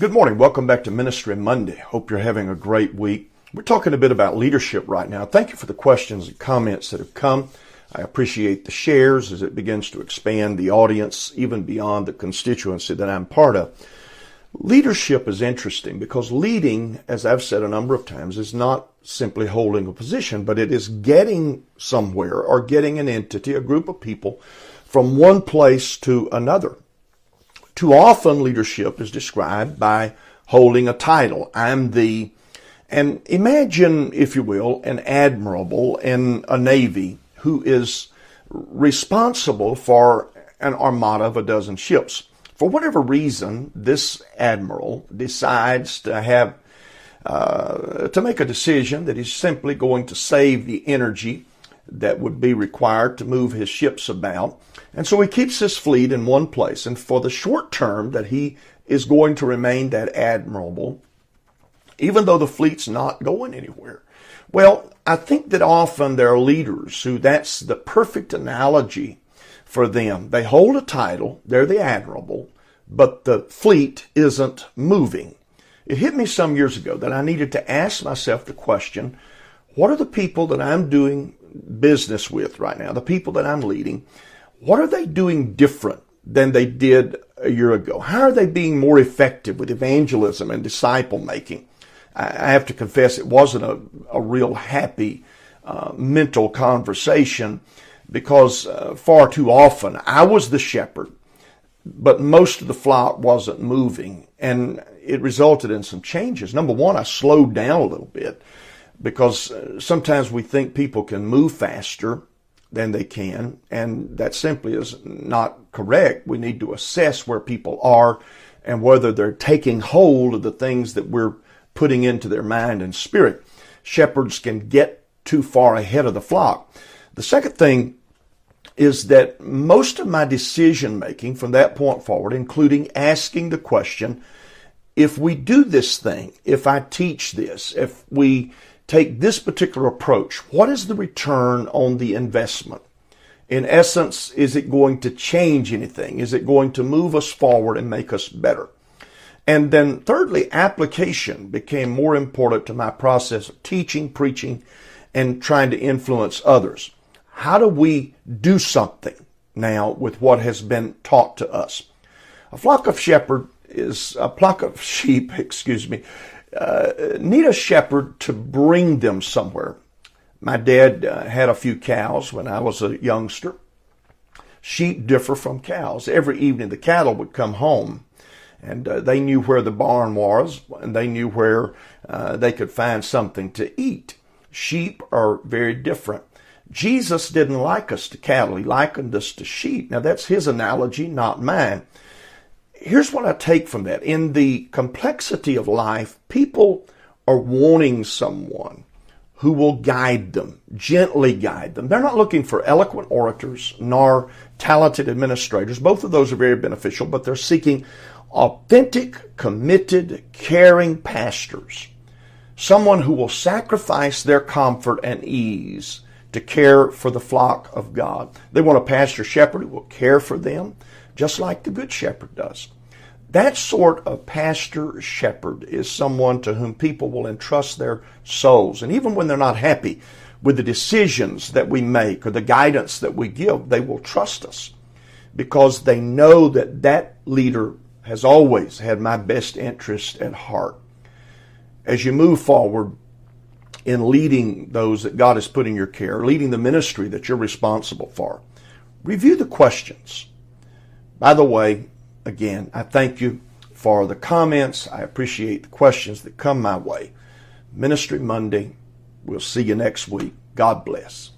Good morning. Welcome back to Ministry Monday. Hope you're having a great week. We're talking a bit about leadership right now. Thank you for the questions and comments that have come. I appreciate the shares as it begins to expand the audience, even beyond the constituency that I'm part of. Leadership is interesting because leading, as I've said a number of times, is not simply holding a position, but it is getting somewhere or getting an entity, a group of people, from one place to another. Too often leadership is described by holding a title. And imagine, if you will, an admiral in a navy who is responsible for an armada of a dozen ships. For whatever reason, this admiral decides to make a decision that he's simply going to save the energy that would be required to move his ships about. And so he keeps his fleet in one place. And for the short term that he is going to remain that admirable, even though the fleet's not going anywhere. Well, I think that often there are leaders who that's the perfect analogy for them. They hold a title, they're the admirable, but the fleet isn't moving. It hit me some years ago that I needed to ask myself the question, what are the people that I'm doing business with right now, the people that I'm leading, what are they doing different than they did a year ago? How are they being more effective with evangelism and disciple making? I have to confess it wasn't a real happy mental conversation because far too often I was the shepherd, but most of the flock wasn't moving, and it resulted in some changes. Number one, I slowed down a little bit because sometimes we think people can move faster than they can, and that simply is not correct. We need to assess where people are and whether they're taking hold of the things that we're putting into their mind and spirit. Shepherds can get too far ahead of the flock. The second thing is that most of my decision making from that point forward, including asking the question, if we do this thing, if I teach this, if we take this particular approach, what is the return on the investment? In essence, is it going to change anything? Is it going to move us forward and make us better? And then thirdly, application became more important to my process of teaching, preaching, and trying to influence others. How do we do something now with what has been taught to us? A flock of sheep, need a shepherd to bring them somewhere. My dad had a few cows when I was a youngster. Sheep differ from cows. Every evening the cattle would come home, and they knew where the barn was, and they knew where they could find something to eat. Sheep are very different. Jesus didn't like us to cattle. He likened us to sheep. Now that's his analogy, not mine. Here's what I take from that. In the complexity of life, people are wanting someone who will guide them, gently guide them. They're not looking for eloquent orators nor talented administrators. Both of those are very beneficial, but they're seeking authentic, committed, caring pastors. Someone who will sacrifice their comfort and ease to care for the flock of God. They want a pastor shepherd who will care for them, just like the good shepherd does. That sort of pastor shepherd is someone to whom people will entrust their souls. And even when they're not happy with the decisions that we make or the guidance that we give, they will trust us because they know that that leader has always had my best interest at heart. As you move forward in leading those that God has put in your care, leading the ministry that you're responsible for, review the questions. By the way, again, I thank you for the comments. I appreciate the questions that come my way. Ministry Monday. We'll see you next week. God bless.